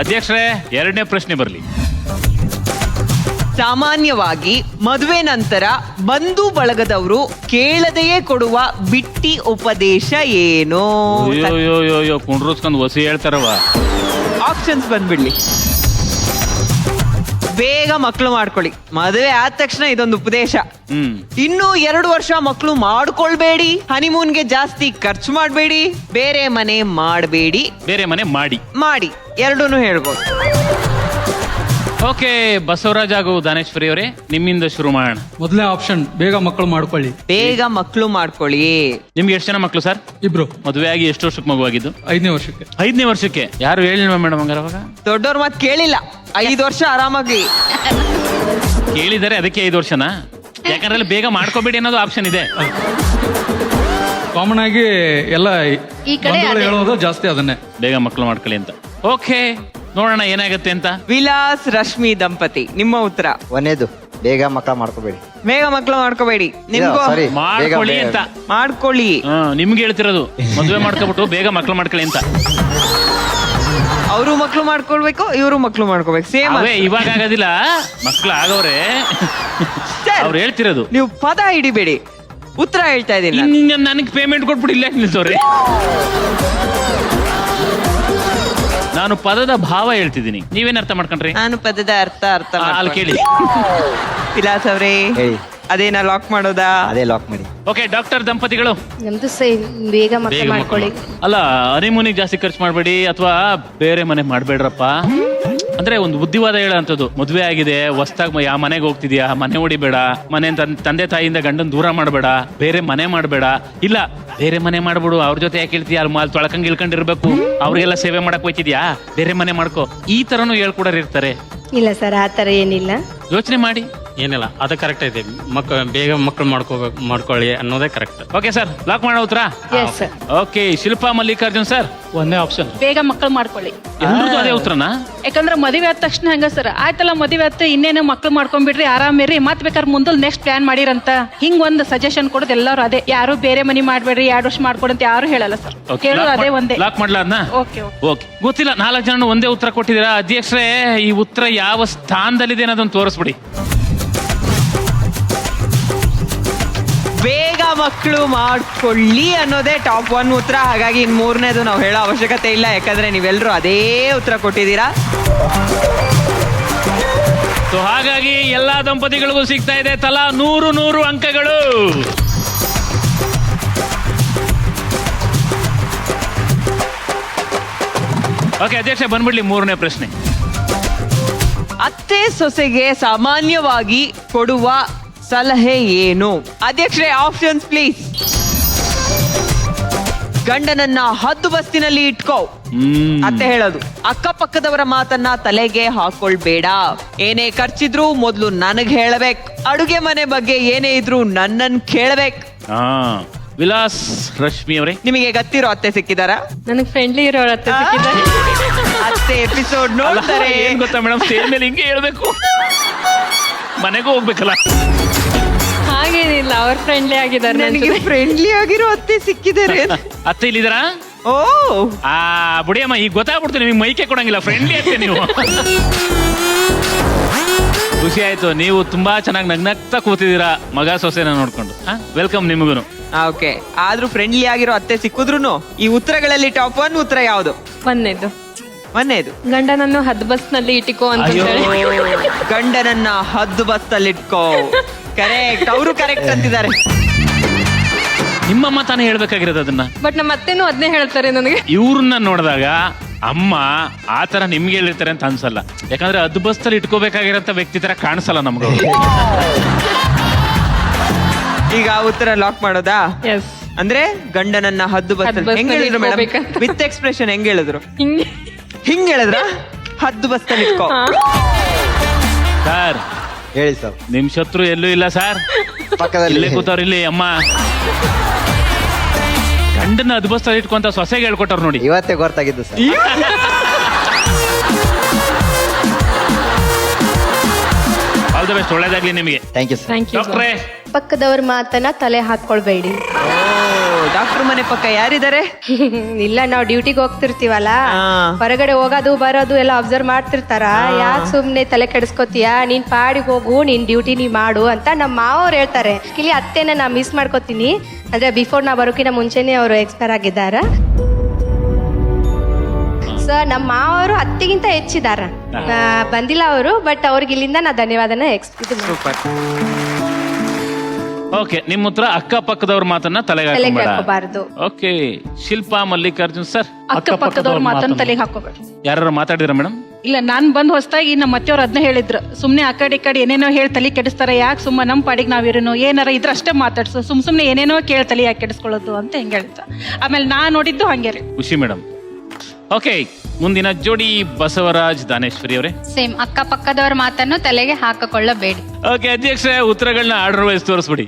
ಅಧ್ಯಕ್ಷರೇ, ಎರಡನೇ ಪ್ರಶ್ನೆ ಬರಲಿ. ಸಾಮಾನ್ಯವಾಗಿ ಮದುವೆ ನಂತರ ಬಂಧು ಬಳಗದವರು ಕೇಳದೆಯೇ ಕೊಡುವ ಬಿಟ್ಟಿ ಉಪದೇಶ ಏನು? ಅಯ್ಯೋ ಕುಂಡ್ರಸ್ಕೊಂಡ್ ಹೊಸಿ ಹೇಳ್ತಾರವ. ಆಪ್ಷನ್ಸ್ ಬಂದ್ಬಿಡ್ಲಿ. ಬೇಗ ಮಕ್ಕಳು ಮಾಡ್ಕೊಳ್ಳಿ, ಮದುವೆ ಆದ ತಕ್ಷಣ ಇದೊಂದು ಉಪದೇಶ. ಇನ್ನು 2 ವರ್ಷ ಮಕ್ಕಳು ಮಾಡ್ಕೊಳ್ಬೇಡಿ, ಹನಿಮೂನ್ಗೆ ಜಾಸ್ತಿ ಖರ್ಚು ಮಾಡಬೇಡಿ, ಬೇರೆ ಮನೆ ಮಾಡಬೇಡಿ. ಬೇರೆ ಮನೆ ಮಾಡಿ ಎರಡೂನು ಹೇಳ್ಬೋದು. ಓಕೆ, ಬಸವರಾಜ್ ಹಾಗೂ ದಾನೇಶ್ವರಿ ಅವರೇ, ನಿಮ್ಮಿಂದ ಶುರು ಮಾಡೋಣ. ಮೊದಲನೇ ಆಪ್ಷನ್, ಬೇಗ ಮಕ್ಕಳು ಮಾಡ್ಕೊಳ್ಳಿ. ಬೇಗ ಮಕ್ಕಳು ಮಾಡ್ಕೊಳ್ಳಿ. ನಿಮ್ಗೆ ಎಷ್ಟು ಜನ ಮಕ್ಕಳು ಸರ್? 2. ಮದುವೆ ಆಗಿ ಎಷ್ಟು ವರ್ಷಕ್ಕೆ ಮಗುವಾಗಿದ್ದು? 5ನೇ ವರ್ಷಕ್ಕೆ. 5ನೇ ವರ್ಷಕ್ಕೆ. ಯಾರು ಹೇಳಿಲ್ವಾ ಮೇಡಮ್ ಹಂಗಾರ? ಅವಾಗ ದೊಡ್ಡವ್ರ ಮಾತು ಕೇಳಿಲ್ಲ, 5 ವರ್ಷ ಆರಾಮಾಗಿ ಕೇಳಿದರೆ ಅದಕ್ಕೆ 5 ವರ್ಷನಾ? ಯಾಕಂದ್ರೆ ಅಲ್ಲಿ ಬೇಗ ಮಾಡ್ಕೋಬೇಡಿ ಅನ್ನೋದು ಆಪ್ಷನ್ ಇದೆ. ಕಾಮನ್ ಆಗಿ ಎಲ್ಲ ಈ ಕಡೆ ಹೇಳೋದು ಜಾಸ್ತಿ ಅದನ್ನೇ, ಬೇಗ ಮಕ್ಕಳು ಮಾಡ್ಕೊಳ್ಳಿ ಅಂತ. ಓಕೆ, ನೋಡೋಣ ಏನಾಗುತ್ತೆ ಅಂತ. ವಿಲಾಸ್ ರಶ್ಮಿ ದಂಪತಿ, ನಿಮ್ಮ ಉತ್ತರ? ಒಂದೇದು, ಬೇಗ ಮಕ್ಕಳ ಮಾಡ್ಕೋಬೇಡಿ. ಬೇಗ ಮಕ್ಕಳು ಮಾಡ್ಕೋಬೇಡಿ. ನಿಮ್ಗೂ ಸಾರಿ, ಮಾಡ್ಕೊಳ್ಳಿ ಅಂತ. ಮಾಡ್ಕೊಳ್ಳಿ. ನಿಮ್ಗೆ ಹೇಳ್ತಿರೋದು ಮದುವೆ ಮಾಡ್ಕೊಬಿಟ್ಟು ಬೇಗ ಮಕ್ಕಳು ಮಾಡ್ಕೊಳ್ಳಿ ಅಂತ. ಅವರು ಮಕ್ಕಳು ಮಾಡ್ಕೊಳ್ಬೇಕು, ಇವರು ಮಕ್ಕಳು ಮಾಡ್ಕೋಬೇಕು. ಸೇಮ್. ಇವಾಗ ಆಗೋದಿಲ್ಲ, ಮಕ್ಕಳು ಆಗವ್ರೆ. ಅವ್ರು ಹೇಳ್ತಿರೋದು. ನೀವು ಪದ ಹಿಡಿಬೇಡಿ, ಉತ್ತರ ಹೇಳ್ತಾ ಇದ್ದೀನಿ. ನನಗೆ ಪೇಮೆಂಟ್ ಕೊಟ್ಬಿಟ್ಟಿಲ್ಲ ನಿಲ್ಸೋರಿ. ನಾನು ಪದದ ಭಾವ ಹೇಳ್ತಿದ್ದೀನಿ, ನೀವೇನ್ ಅರ್ಥ ಮಾಡ್ಕೊಂಡ್ರಿ? ನಾನು ಪದದ ಅರ್ಥ ಅಲ್ಲಿ ಕೇಳಿ. ವಿಲಾಸ್ ಅವರೇ, ಹೇಳಿ. ಅದೇನ ಲಾಕ್ ಮಾಡೋದಾ? ಅದೇ ಲಾಕ್ ಮಾಡಿ. ಓಕೆ, ಡಾಕ್ಟರ್ ದಂಪತಿಗಳು, ನಮ್ದು ಬೇಗ ಮಕ್ಕಳು ಮಾಡ್ಕೊಳ್ಳಿ. ಅಲ್ಲ, ಹನಿಮೂನಿಗೆ ಜಾಸ್ತಿ ಖರ್ಚು ಮಾಡಬೇಡಿ ಅಥವಾ ಬೇರೆ ಮನೆ ಮಾಡ್ಬೇಡ್ರಪ್ಪ. ಅಂದ್ರೆ ಒಂದು ಬುದ್ಧಿವಾದ ಹೇಳೋಂಥದ್ದು. ಮದುವೆ ಆಗಿದೆ, ಹೊಸ್ದಾಗಿ ಯಾವ ಮನೆಗೆ ಹೋಗ್ತಿದ್ಯಾ, ಮನೆ ಹೊಡಿಬೇಡ, ಮನೆ ತಂದೆ ತಾಯಿಯಿಂದ ಗಂಡನ್ ದೂರ ಮಾಡಬೇಡ, ಬೇರೆ ಮನೆ ಮಾಡಬೇಡ. ಇಲ್ಲ, ಬೇರೆ ಮನೆ ಮಾಡ್ಬಿಡು, ಅವ್ರ ಜೊತೆ ಯಾಕೆ ಹೇಳ್ತೀಯ, ಅಲ್ಲಿ ಮಾಲ್ ತೊಳ್ಕಂಗ್ ಇಳ್ಕೊಂಡಿರ್ಬೇಕು, ಅವ್ರಿಗೆಲ್ಲ ಸೇವೆ ಮಾಡಕ್ ಹೋಯ್ತಿದ್ಯಾ, ಬೇರೆ ಮನೆ ಮಾಡ್ಕೋ, ಈ ತರನು ಹೇಳ್ಕೊಡೋರು ಇರ್ತಾರೆ. ಇಲ್ಲ ಸರ್, ಆ ತರ ಏನಿಲ್ಲ. ಯೋಚನೆ ಮಾಡಿ. ಏನಿಲ್ಲ, ಅದು ಕರೆಕ್ಟ್ ಇದೆ. ಬೇಗ ಮಕ್ಕಳು ಮಾಡ್ಕೊಳ್ಳಿ ಅನ್ನೋದೇ ಕರೆಕ್ಟ್. ಓಕೆ ಸರ್, ಲಾಕ್ ಮಾಡೋ ಉತ್ತರ? Yes sir. Okay, Shilpa Mallikarjun sir. ಒಂದೇ ಆಪ್ಷನ್, ಬೇಗ ಮಕ್ಕಳು ಮಾಡ್ಕೊಳ್ಳಿ. ಎಲ್ರಿಗೂ ಅದೇ ಉತ್ತರನಾ? ಯಾಕಂದ್ರೆ ಮದುವೆ ಆದ ತಕ್ಷಣ ಹಂಗ ಸರ್, ಆಯ್ತಲ್ಲ ಮದುವೆ ಆತ, ಇನ್ನೇನು ಮಕ್ಳು ಮಾಡ್ಕೊಂಡ್ಬಿಡ್ರಿ, ಆರಾಮಿರಿ, ಮತ್ ಬೇಕಾದ್ರೆ ಮುಂದಲ್ ನೆಕ್ಸ್ಟ್ ಪ್ಲಾನ್ ಮಾಡಿರಂತ ಹಿಂಗ್ ಒಂದು ಸಜೆಷನ್ ಕೊಡೋದು ಎಲ್ಲರೂ ಅದೇ. ಯಾರು ಬೇರೆ ಮನಿ ಮಾಡ್ಬೇಡ್ರಿ, 2 ವರ್ಷ ಮಾಡ್ಕೊಡಂತ ಯಾರು ಹೇಳಲ್ಲ ಸರ್. ಹೇಳೋದು ಅದೇ ಒಂದೇ. ಲಾಕ್ ಮಾಡ್ಲಾ ಅದನ್ನ? ಓಕೆ ಓಕೆ, ಗೊತ್ತಿಲ್ಲ, 4 ಜನ ಒಂದೇ ಉತ್ತರ ಕೊಟ್ಟಿದ್ದೀರಾ. ಅಧ್ಯಕ್ಷರೇ, ಈ ಉತ್ತರ ಯಾವ ಸ್ಥಾನದಲ್ಲಿದೆ ಅನ್ನೋದನ್ನ ತೋರಿಸ್ಬಿಡಿ. ಬೇಗ ಮಕ್ಕಳು ಮಾಡ್ಕೊಳ್ಳಿ ಅನ್ನೋದೇ ಟಾಪ್ 1 ಉತ್ತರ. ಹಾಗಾಗಿ ಇನ್ 3ನೇದು ನಾವು ಹೇಳೋ ಅವಶ್ಯಕತೆ ಇಲ್ಲ, ಯಾಕಂದ್ರೆ ನೀವೆಲ್ಲರೂ ಅದೇ ಉತ್ತರ ಕೊಟ್ಟಿದ್ದೀರಾ. ಸೊ ಹಾಗಾಗಿ ಎಲ್ಲಾ ದಂಪತಿಗಳಿಗೂ ಸಿಗ್ತಾ ಇದೆ ತಲಾ 100 ಅಂಕಗಳು. ಓಕೆ ಅಧ್ಯಕ್ಷ, ಬಂದ್ಬಿಡ್ಲಿ 3ನೇ ಪ್ರಶ್ನೆ. ಅತ್ತೆ ಸೊಸೆಗೆ ಸಾಮಾನ್ಯವಾಗಿ ಕೊಡುವ ಸಲಹೆ ಏನು? ಅಧ್ಯಕ್ಷರೇ, ಆಪ್ಷನ್ಸ್ ಪ್ಲೀಸ್. ಗಂಡನನ್ನ ಹದ್ದು ಬಸ್ತಿನಲ್ಲಿ ಇಟ್ಕೋ, ಅತ್ತೆ ಹೇಳೋದು. ಅಕ್ಕಪಕ್ಕದವರ ಮಾತನ್ನ ತಲೆಗೆ ಹಾಕೊಳ್ಬೇಡ, ಏನೇ ಖರ್ಚಿದ್ರು ಮೊದ್ಲು ನನಗ್ ಹೇಳಬೇಕು, ಅಡುಗೆ ಮನೆ ಬಗ್ಗೆ ಏನೇ ಇದ್ರು ನನ್ನನ್ ಕೇಳಬೇಕು. ವಿಲಾಸ್ ರಶ್ಮಿ ಅವರೇ, ನಿಮಗೆ ಗೊತ್ತಿರೋ ಅತ್ತೆ ಸಿಕ್ಕಿದಾರ? ನನಗೆ ಫ್ರೆಂಡ್ಲಿ ಇರೋ ಅತ್ತೆ ಸಿಕ್ಕಿದ್ದಾರೆ. ಅತ್ತೆ ಎಪಿಸೋಡ್ ನೋಡ್ತಾರೆ. ಏನ್ ಗೊತ್ತಾ ಮೇಡಮ್, ಸ್ಟೇಜ್ ಮೇಲೆ ಹಿಂಗೆ ಹೇಳ್ಬೇಕು, ಮನೆಗೂ ಹೋಗ್ಬೇಕಲ್ಲ. ಹಾಗೇನಿಲ್ಲ, ಅವ್ರ ಫ್ರೆಂಡ್ಲಿ ಆಗಿದ್ದಾರೆ. ನನಗೆ ಫ್ರೆಂಡ್ಲಿ ಆಗಿರೋ ಅತ್ತೆ ಸಿಕ್ಕಿದ್ದಾರೆ. ಅತ್ತೆ ಇಲ್ಲಿದಾರಾ? ಓ ಬುಡಿಯಮ್ಮ, ಈಗ ಗೊತ್ತಾಗ್ಬಿಡ್ತು ನಿಮಗೆ, ಮೈಕೆ ಕೊಡಂಗಿಲ್ಲ, ಫ್ರೆಂಡ್ಲಿ ಅತ್ತೆ ನೀವು. ಖುಷಿ ಆಯ್ತು, ನೀವು ತುಂಬಾ ಚೆನ್ನಾಗಿ ನಗ್ನಗ್ತಾ ಕೂತಿದ್ದೀರಾ ಮಗ ಸೊಸೆನ ನೋಡ್ಕೊಂಡು. ವೆಲ್ಕಮ್ ನಿಮಗೂ. ಓಕೆ, ಆದ್ರೂ ಫ್ರೆಂಡ್ಲಿ ಆಗಿರೋ ಅತ್ತೆ ಸಿಕ್ಕಿದ್ರು ಈ ಉತ್ತರಗಳಲ್ಲಿ ಟಾಪ್ 1 ಉತ್ತರ ಯಾವುದು? ಒಂದೇದು, ಗಂಡನನ್ನು ಹದ್ದು ಬಸ್ ನಲ್ಲಿ ಇಟ್ಟಿಕೋ ಅಂತ ಹೇಳಿ. ಗಂಡನನ್ನ ಹದ್ದು ಬಸ್ತಲ್ಲಿ ಇಟ್ಕೋ. ಕರೆಕ್ಟ್, ಅವರು ಕರೆಕ್ಟ್ ಅಂತಿದ್ದಾರೆ. ನಿಮ್ಮಮ್ಮ ತಾನೇ ಹೇಳ್ಬೇಕಾಗಿರೋದು ಅದನ್ನ. ಬಟ್ ನಮ್ಮ ಅತ್ತೆನೂ ಅದನ್ನೇ ಹೇಳ್ತಾರೆ ನನಗೆ. ಇವ್ರನ್ನ ನೋಡಿದಾಗ ಅಮ್ಮ ಆ ತರ ನಿಮ್ಗೆ ಹೇಳಿರ್ತಾರೆ ಅಂತ ಅನ್ಸಲ್ಲ, ಯಾಕಂದ್ರೆ ಹದ್ದು ಬಸ್ತಲ್ಲಿ ಇಟ್ಕೋಬೇಕಾಗಿರೋಂಥ ವ್ಯಕ್ತಿ ತರ ಕಾಣಿಸಲ್ಲ ನಮ್ಗೆ. ಈಗ ಉತ್ತರ ಲಾಕ್ ಮಾಡೋದಾ? ಎಸ್. ಅಂದ್ರೆ ಗಂಡನನ್ನ ಹದ್ದು ಬಸ್ತಲ್ಲಿ ಹೆಂಗ್ ಹೇಳಿದ್ರು ಮೇಡಮ್? ವಿತ್ ಎಕ್ಸ್ಪ್ರೆಷನ್ ಹೆಂಗ್ ಹೇಳಿದ್ರು? ಹಿಂಗ್ ಹೇಳಿದ್ರ? ಹದ್ದು ಬಸ್ತಲ್ಲಿ ಇಟ್ಕೋ. ಸರ್ ಹೇಳಿ ಸರ್. ನಿಮ್ ಶತ್ರು ಎಲ್ಲೂ ಇಲ್ಲ ಸರ್, ಪಕ್ಕದಲ್ಲಿ ಇಲ್ಲೇ ಕೂತವ್ರು. ಇಲ್ಲಿ ಅಮ್ಮ ಗಂಡನ ಅದ್ಬಸ್ತಲ್ಲಿ ಇಟ್ಕೊಂತ ಸೊಸೆಗೆ ಹೇಳ್ಕೊಟ್ಟವ್ರು ನೋಡಿ. ಇವತ್ತೇ ಗೊತ್ತಾಗಿದ್ದು ಸರ್. ಆಲ್ ದ ಬೆಸ್ಟ್, ಒಳ್ಳೇದಾಗ್ಲಿ ನಿಮಗೆ. Thank you sir. ಡಾಕ್ಟ್ರೇ, ಪಕ್ಕದವ್ರ ಮಾತನ್ನ ತಲೆ ಹಾಕೊಳ್ಬೇಡಿ. ಡಾಕ್ಟರ್ ಮನೆ ಪಕ್ಕ ಯಾರಿದ್ದಾರೆ? ಇಲ್ಲ ನಾವು ಡ್ಯೂಟಿಗೆ ಹೋಗ್ತಿರ್ತೀವಲ್ಲ ಆ. ಹೊರಗಡೆ ಹೋಗೋದು ಬರೋದು ಎಲ್ಲ ಅಬ್ಸರ್ವ್ ಮಾಡ್ತಿರ್ತಾರ. ಯಾಕೆ ಸುಮ್ನೆ ತಲೆ ಕೆಡಿಸ್ಕೊತೀಯ, ನೀನ್ ಪಾಡಿಗೆ ಹೋಗು, ನಿನ್ ಡ್ಯೂಟಿ ನೀ ಮಾಡು ಅಂತ ನಮ್ಮ ಮಾವವ್ರು ಹೇಳ್ತಾರೆ. ಇಲ್ಲಿ ಅತ್ತೆನ ನಾ ಮಿಸ್ ಮಾಡ್ಕೋತೀನಿ. ಅಂದ್ರೆ ಬಿಫೋರ್ ನಾ ಬರೋಕಿನ ಮುಂಚೆನೆ ಅವರು ಎಕ್ಸ್ಪೈರ್ ಆಗಿದ್ದಾರ. ಸೊ ನಮ್ಮ ಮಾವರು ಅತ್ತೆಗಿಂತ ಹೆಚ್ಚಿದಾರ. ಬಂದಿಲ್ಲ ಅವರು, ಬಟ್ ಅವ್ರಿಗೆ ಇಲ್ಲಿಂದ ನಾ ಧನ್ಯವಾದನ ಓಕೆ, ನಿಮ್ಮ ಉತ್ತರ ಅಕ್ಕಪಕ್ಕದವ್ರ ಮಾತನ್ನ ತಲೆಗೆ ತಲೆಗೆ ಹಾಕೋಬೇಡ. ಹಾಕೋಬಾರ್ದು. ಓಕೆ, ಶಿಲ್ಪಾ ಮಲ್ಲಿಕಾರ್ಜುನ್ ಸರ್, ಅಕ್ಕಪಕ್ಕದವ್ರ ಮಾತನ್ನ ತಲೆಗೆ ಹಾಕೋಬೇಡ. ಯಾರು ಮಾತಾಡಿದ್ರ ಮೇಡಮ್? ಇಲ್ಲ, ನಾನ್ ಬಂದ್ ಹೊಸದಾಗಿ ನಮ್ಮ ಮತ್ತೆಯವ್ರು ಅದನ್ನ ಹೇಳಿದ್ರು. ಸುಮ್ನೆ ಆ ಕಡೆ ಈ ಕಡೆ ಏನೇನೋ ಹೇಳಿ ತಲೆ ಕೆಡಿಸ್ತಾರೆ, ಯಾಕೆ ಸುಮ್ಮ ನಮ್ ಪಾಡಿಗೆ ನಾವಿರೋನು ಏನಾರ ಇದ್ರ ಅಷ್ಟೇ ಮಾತಾಡ್ಸು, ಸುಮ್ನೆ ಏನೇನೋ ಕೇಳಿ ತಲೆ ಯಾಕೆ ಕೆಡಿಸ್ಕೊಳ್ಳೋದು ಅಂತ ಹೆಂಗ್ ಹೇಳ್ತ. ಆಮೇಲೆ ನಾ ನೋಡಿದ್ದು ಹಂಗೆ ರೀ. ಖುಷಿ ಮೇಡಮ್. ಓಕೆ, ಮುಂದಿನ ಜೋಡಿ ಬಸವರಾಜ್ ದಾನೇಶ್ವರಿ ಅವರೇ. ಸೇಮ್ ಅಕ್ಕಪಕ್ಕದವ್ರ ಮಾತನ್ನು ತಲೆಗೆ ಹಾಕಿಕೊಳ್ಳಬೇಡಿ. ಓಕೆ ಅಧ್ಯಕ್ಷರೇ, ಉತ್ತರಗಳನ್ನ ಆರ್ಡರ್ ವೈಸ್ ತೋರಿಸ್ಬಿಡಿ.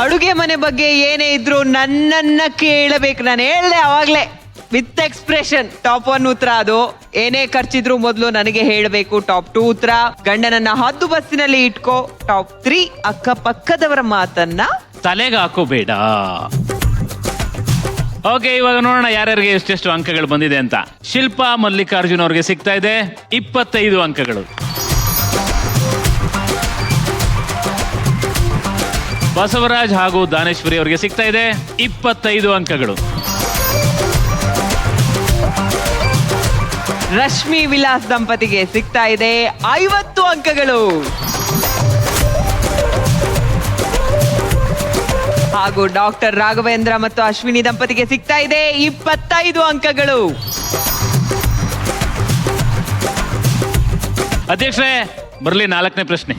ಅಡುಗೆ ಮನೆ ಬಗ್ಗೆ ಏನೇ ಇದ್ರು ನನ್ನನ್ನ ಕೇಳಬೇಕು. ನಾನು ಹೇಳ್ದೆ ಅವಾಗ್ಲೇ ವಿತ್ ಎಕ್ಸ್ಪ್ರೆಷನ್. ಟಾಪ್ 1 ಉತ್ತರ ಅದು. ಏನೇ ಖರ್ಚಿದ್ರು ಮೊದಲು ನನಗೆ ಹೇಳಬೇಕು. ಟಾಪ್ 2 ಉತ್ತರ ಗಂಡನನ್ನ ಹದ್ದು ಬಸ್ಸಿನಲ್ಲಿ ಇಟ್ಕೋ. ಟಾಪ್ 3 ಅಕ್ಕಪಕ್ಕದವರ ಮಾತನ್ನ ತಲೆಗೆ ಹಾಕೋಬೇಡ. ಓಕೆ, ಇವಾಗ ನೋಡೋಣ ಯಾರ್ಯಾರಿಗೆ ಎಷ್ಟೆಷ್ಟು ಅಂಕಗಳು ಬಂದಿದೆ ಅಂತ. ಶಿಲ್ಪಾ ಮಲ್ಲಿಕಾರ್ಜುನ್ ಅವ್ರಿಗೆ ಸಿಗ್ತಾ ಇದೆ 25 ಅಂಕಗಳು. ಬಸವರಾಜ್ ಹಾಗೂ ದಾನೇಶ್ವರಿ ಅವರಿಗೆ ಸಿಗ್ತಾ ಇದೆ 25 ಅಂಕಗಳು. ರಶ್ಮಿ ವಿಲಾಸ್ ದಂಪತಿಗೆ ಸಿಗ್ತಾ ಇದೆ 50 ಅಂಕಗಳು. ಹಾಗೂ ಡಾಕ್ಟರ್ ರಾಘವೇಂದ್ರ ಮತ್ತು ಅಶ್ವಿನಿ ದಂಪತಿಗೆ ಸಿಗ್ತಾ ಇದೆ 25 ಅಂಕಗಳು. ಅಧ್ಯಕ್ಷರೇ, ಬರಲಿ 4ನೇ ಪ್ರಶ್ನೆ.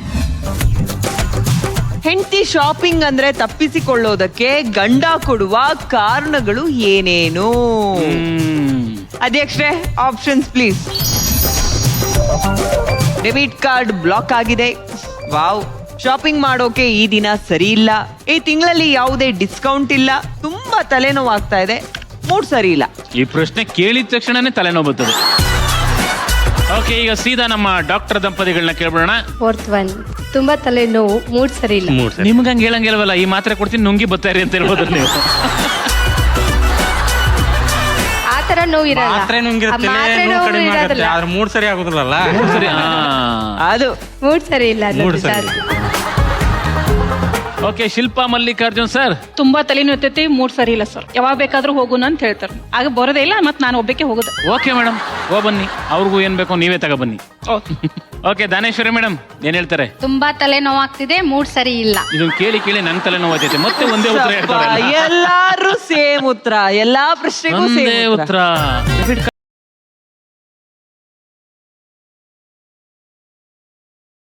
ಹೆಂಡತಿ ಶಾಪಿಂಗ್ ಅಂದ್ರೆ ತಪ್ಪಿಸಿಕೊಳ್ಳೋದಕ್ಕೆ ಗಂಡ ಕೊಡುವ ಕಾರಣಗಳು ಏನೇನು? ಅಧ್ಯಕ್ಷರೇ, options please. Debit card block ಆಗಿದೆ. ವಾವ್. ಶಾಪಿಂಗ್ ಮಾಡೋಕೆ ಈ ದಿನ ಸರಿ ಇಲ್ಲ. ಈ ತಿಂಗಳಲ್ಲಿ ಯಾವುದೇ ಡಿಸ್ಕೌಂಟ್ ಇಲ್ಲ. ತುಂಬಾ ತಲೆನೋವು ಆಗ್ತಾ ಇದೆ. ಮೂಡ್ ಸರಿ ಇಲ್ಲ. ಈ ಪ್ರಶ್ನೆ ಕೇಳಿದ ತಕ್ಷಣನೇ ತಲೆನೋವು ಬರ್ತದೆ. ಓಕೆ, ಈಗ ಸೀದಾ ನಮ್ಮ ಡಾಕ್ಟರ್ ದಂಪತಿಗಳನ್ನ ಕೇಳ್ಬಿಡೋಣ. 4th 1 ತುಂಬಾ ತಲೆನೋವು, ಮೂಡ್ ಸರಿ ಇಲ್ಲ. ನಿಮ್ಗೆ ಹಂಗೆ ಹೇಳಂಗಿಲ್ವಲ್ಲ, ಈ ಮಾತ್ರೆ ಕೊಡ್ತೀನಿ ನುಂಗಿ ಬರ್ತಾರಿ ಅಂತ ಹೇಳ್ಬೋದು ನೀವು. ಆತರ ನೋವು ಇರಲ್ಲ. ಮಾತ್ರೆ ನುಂಗಿರ್ತಿಲ್ಲ, ಮಾತ್ರೆ ನೋವು ನೋವು ಕಡಿಮೆ ಆಗುತ್ತೆ, ಇರೋದಿಲ್ಲ. ಆದ್ರೆ ಮೂಡ್ ಸರಿ ಆಗುದಿಲ್ಲಲ್ಲ. ಸರಿ. ಅದು ಮೂಡ್ ಸರಿ ಇಲ್ಲ ಅದು ಮೂಡ್ ಸರಿ ಜಾಸ್ತಿ. Okay, Shilpa Mallikarjun sir. ತುಂಬಾ ತಲೆನೋತೈತಿ, ಮೂಡ್ ಸರಿ ಇಲ್ಲ ಸರ್. ಯಾವಾಗ ಬೇಕಾದ್ರೂ ಹೋಗುನ ಅಂತ ಹೇಳ್ತಾರೆ. ಆಗ ಬರೋದೇ ಇಲ್ಲ, ಮತ್ ನಾನು ಒಬ್ಬಕ್ಕೆ ಹೋಗುದು. ಓಕೆ ಮೇಡಮ್, ಬನ್ನಿ. ಅವ್ರಿಗೂ ಏನ್ ಬೇಕೋ ನೀವೇ ತಗೊಬನ್ನಿ. ಓಕೆ, ದಾನೇಶ್ವರಿ ಮೇಡಮ್ ಏನ್ ಹೇಳ್ತಾರೆ? ತುಂಬಾ ತಲೆ ನೋವಾಗ್ತಿದೆ, ಮೂಡ್ ಸರಿ ಇಲ್ಲ. ಇದನ್ನ ಕೇಳಿ ಕೇಳಿ ನನ್ ತಲೆ ನೋವಾಯ್ತೈತೆ. ಮತ್ತೆ ಒಂದೇ ಉತ್ತರ ಹೇಳ್ತಾರೆ. ಎಲ್ಲಾರು ಸೇಮ್ ಉತ್ತರ. ಎಲ್ಲಾ ಪ್ರಶ್ನೆಗೂ ಒಂದೇ ಸೇಮ್ ಉತ್ತರ. ಉತ್ತರ.